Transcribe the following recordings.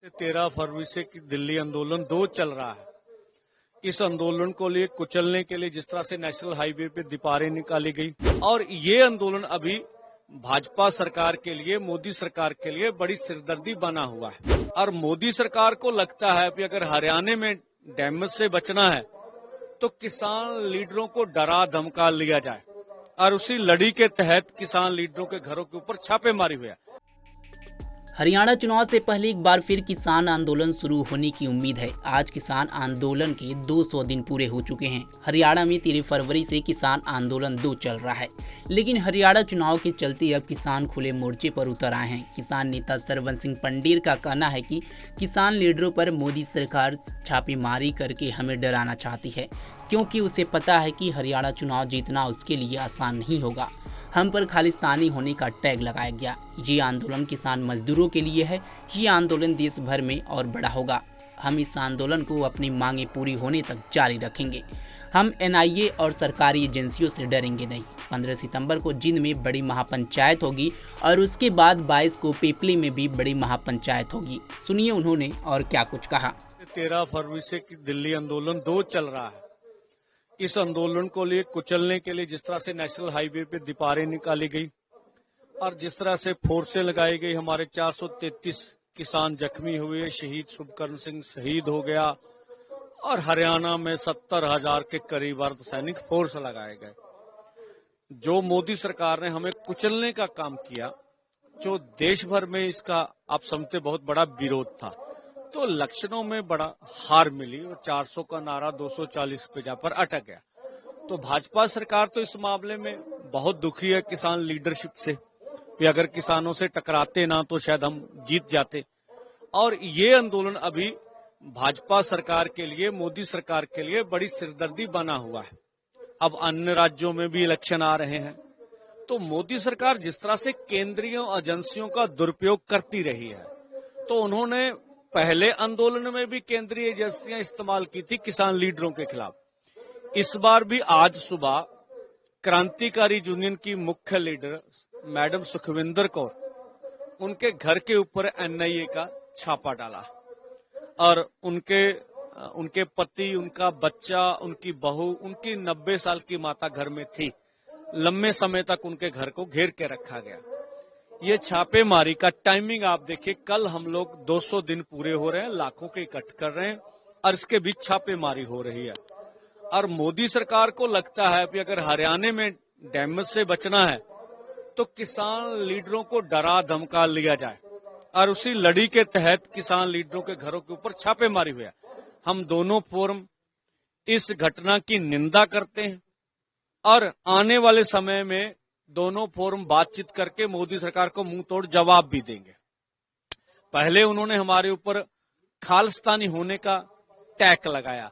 13 फरवरी से दिल्ली आंदोलन 2 चल रहा है। इस आंदोलन को लिए कुचलने के लिए जिस तरह से नेशनल हाईवे पे दीवारें निकाली गई और ये आंदोलन अभी भाजपा सरकार के लिए, मोदी सरकार के लिए बड़ी सिरदर्दी बना हुआ है। और मोदी सरकार को लगता है कि अगर हरियाणा में डैमेज से बचना है तो किसान लीडरों को डरा धमका लिया जाए और उसी लड़ी के तहत किसान लीडरों के घरों के ऊपर छापेमारी हुई है। हरियाणा चुनाव से पहले एक बार फिर किसान आंदोलन शुरू होने की उम्मीद है। आज किसान आंदोलन के 200 दिन पूरे हो चुके हैं। हरियाणा में 13 फरवरी से किसान आंदोलन 2 चल रहा है, लेकिन हरियाणा चुनाव के चलते अब किसान खुले मोर्चे पर उतर आए हैं। किसान नेता सरवन सिंह पंडेर का कहना है कि किसान लीडरों पर मोदी सरकार छापेमारी करके हमें डराना चाहती है, क्योंकि उसे पता है कि हरियाणा चुनाव जीतना उसके लिए आसान नहीं होगा। हम पर खालिस्तानी होने का टैग लगाया गया। ये आंदोलन किसान मजदूरों के लिए है। ये आंदोलन देश भर में और बड़ा होगा। हम इस आंदोलन को अपनी मांगें पूरी होने तक जारी रखेंगे। हम एनआईए और सरकारी एजेंसियों से डरेंगे नहीं। 15 सितंबर को जींद में बड़ी महापंचायत होगी और उसके बाद 22 को पिपली में भी बड़ी महापंचायत होगी। सुनिए उन्होंने और क्या कुछ कहा। 13 फरवरी से दिल्ली आंदोलन 2 चल रहा है। इस आंदोलन को लिए कुचलने के लिए जिस तरह से नेशनल हाईवे पे दीवारें निकाली गई और जिस तरह से फोर्सें लगाई गई, हमारे 433 किसान जख्मी हुए, शहीद शुभकर्ण सिंह शहीद हो गया और हरियाणा में 70,000 के करीब अर्धसैनिक फोर्स लगाए गए। जो मोदी सरकार ने हमें कुचलने का काम किया, जो देश भर में इसका आप समझते बहुत बड़ा विरोध था, तो लक्षणों में बड़ा हार मिली और 400 का नारा 240 पे जा पर अटक गया। तो भाजपा सरकार तो इस मामले में बहुत दुखी है किसान लीडरशिप से कि अगर किसानों से टकराते ना तो शायद हम जीत जाते। और ये आंदोलन अभी भाजपा सरकार के लिए, मोदी सरकार के लिए बड़ी सिरदर्दी बना हुआ है। अब अन्य राज्यों में भी इलेक्शन आ रहे हैं, तो मोदी सरकार जिस तरह से केंद्रीय एजेंसियों का दुरुपयोग करती रही है, तो उन्होंने पहले आंदोलन में भी केंद्रीय एजेंसियां इस्तेमाल की थी किसान लीडरों के खिलाफ। इस बार भी आज सुबह क्रांतिकारी यूनियन की मुख्य लीडर मैडम सुखविंदर कौर, उनके घर के ऊपर एनआईए का छापा डाला और उनके पति, उनका बच्चा, उनकी बहू, उनकी 90 साल की माता घर में थी। लंबे समय तक उनके घर को घेर के रखा गया। ये छापेमारी का टाइमिंग आप देखिए, कल हम लोग 200 दिन पूरे हो रहे हैं, लाखों के इकट्ठ कर रहे हैं और इसके बीच छापेमारी हो रही है। और मोदी सरकार को लगता है कि अगर हरियाणा में डैमेज से बचना है तो किसान लीडरों को डरा धमका लिया जाए और उसी लड़ी के तहत किसान लीडरों के घरों के ऊपर छापेमारी हुई है। हम दोनों फोरम इस घटना की निंदा करते हैं और आने वाले समय में दोनों फोरम बातचीत करके मोदी सरकार को मुंह तोड़ जवाब भी देंगे। पहले उन्होंने हमारे ऊपर खालिस्तानी होने का टैग लगाया,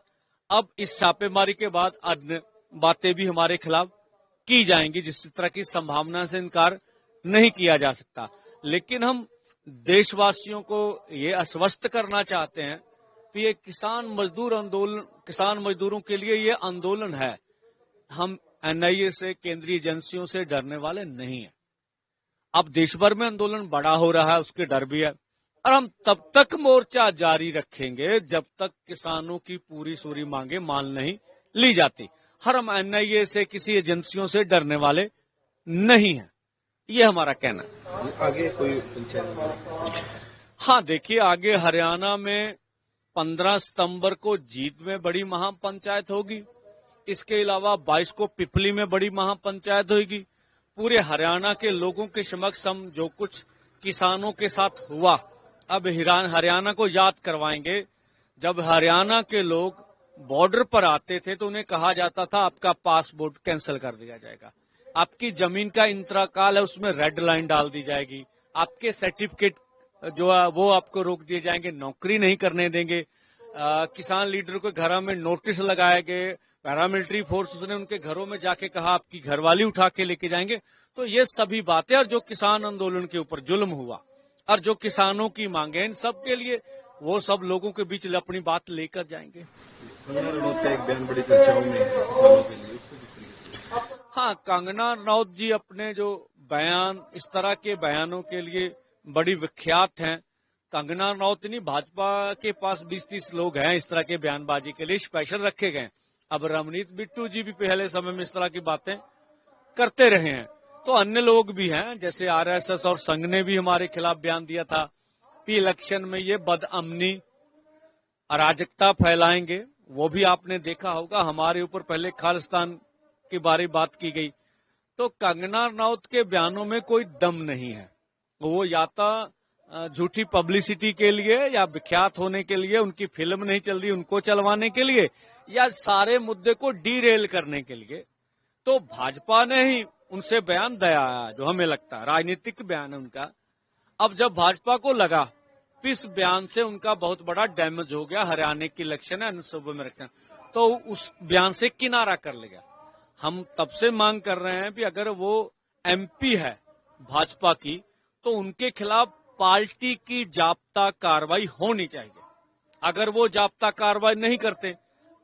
अब इस छापेमारी के बाद अन्य बातें भी हमारे खिलाफ की जाएंगी, जिस तरह की संभावना से इनकार नहीं किया जा सकता। लेकिन हम देशवासियों को ये आश्वस्त करना चाहते हैं कि ये किसान मजदूरों के लिए ये आंदोलन है। हम एनआईए से, केंद्रीय एजेंसियों से डरने वाले नहीं है। अब देश भर में आंदोलन बड़ा हो रहा है, उसके डर भी है और हम तब तक मोर्चा जारी रखेंगे जब तक किसानों की पूरी सूरी मांगे मान नहीं ली जाती। हम एनआईए से, किसी एजेंसियों से डरने वाले नहीं है, ये हमारा कहना है। आगे कोई पंचायत? हाँ, देखिए आगे हरियाणा में 15 सितंबर को जींद में बड़ी महापंचायत होगी। इसके अलावा 22 को पिपली में बड़ी महापंचायत होगी। पूरे हरियाणा के लोगों के समक्ष हम जो कुछ किसानों के साथ हुआ, अब हरियाणा को याद करवाएंगे। जब हरियाणा के लोग बॉर्डर पर आते थे तो उन्हें कहा जाता था आपका पासपोर्ट कैंसिल कर दिया जाएगा, आपकी जमीन का इंतकाल है उसमें रेड लाइन डाल दी जाएगी, आपके सर्टिफिकेट जो है वो आपको रोक दिए जाएंगे, नौकरी नहीं करने देंगे। किसान लीडर के घरों में नोटिस लगाए गए, पैरामिलिट्री फोर्स ने उनके घरों में जाके कहा आपकी घरवाली उठा के लेके जाएंगे। तो ये सभी बातें और जो किसान आंदोलन के ऊपर जुल्म हुआ और जो किसानों की मांगे, इन सब के लिए वो सब लोगों के बीच अपनी बात लेकर जाएंगे। एक बयान बड़ी चर्चाओं में किसानों के लिए, हाँ, कंगना रनौत जी अपने जो बयान, इस तरह के बयानों के लिए बड़ी विख्यात हैं। कंगना रनौत नहीं, भाजपा के पास 20-30 लोग हैं इस तरह के बयानबाजी के लिए स्पेशल रखे गए। अब रवनीत बिट्टू जी भी पहले समय में इस तरह की बातें करते रहे हैं, तो अन्य लोग भी हैं, जैसे आरएसएस और संघ ने भी हमारे खिलाफ बयान दिया था कि इलेक्शन में ये बदअमनी अराजकता फैलाएंगे। वो भी आपने देखा होगा, हमारे ऊपर पहले खालिस्तान के बारे बात की गई। तो कंगना रनौत के बयानों में कोई दम नहीं है। वो या तो झूठी पब्लिसिटी के लिए या विख्यात होने के लिए, उनकी फिल्म नहीं चल रही उनको चलवाने के लिए, या सारे मुद्दे को डीरेल करने के लिए। तो भाजपा ने ही उनसे बयान दिया, जो हमें लगता है राजनीतिक बयान है उनका। अब जब भाजपा को लगा कि इस बयान से उनका बहुत बड़ा डैमेज हो गया, हरियाणा की इलेक्शन है, अन्य सूबों में इलेक्शन, तो उस बयान से किनारा कर लेगा। हम तब से मांग कर रहे हैं कि अगर वो एमपी है भाजपा की, तो उनके खिलाफ पार्टी की जाब्ता कार्रवाई होनी चाहिए। अगर वो जाब्ता कार्रवाई नहीं करते,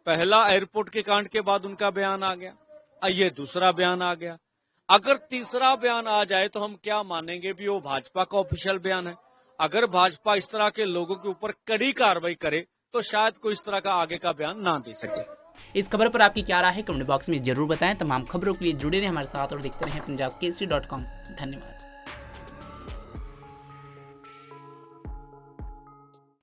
पहला एयरपोर्ट के कांड के बाद उनका बयान आ गया, ये दूसरा बयान आ गया, अगर तीसरा बयान आ जाए तो हम क्या मानेंगे भी वो भाजपा का ऑफिशियल बयान है। अगर भाजपा इस तरह के लोगों के ऊपर कड़ी कार्रवाई करे तो शायद कोई इस तरह का आगे का बयान ना दे सके। इस खबर पर आपकी क्या राय है कमेंट बॉक्स में जरूर बताएं। तमाम खबरों के लिए जुड़े रहें हमारे साथ और देखते रहें punjabkesari.com। धन्यवाद।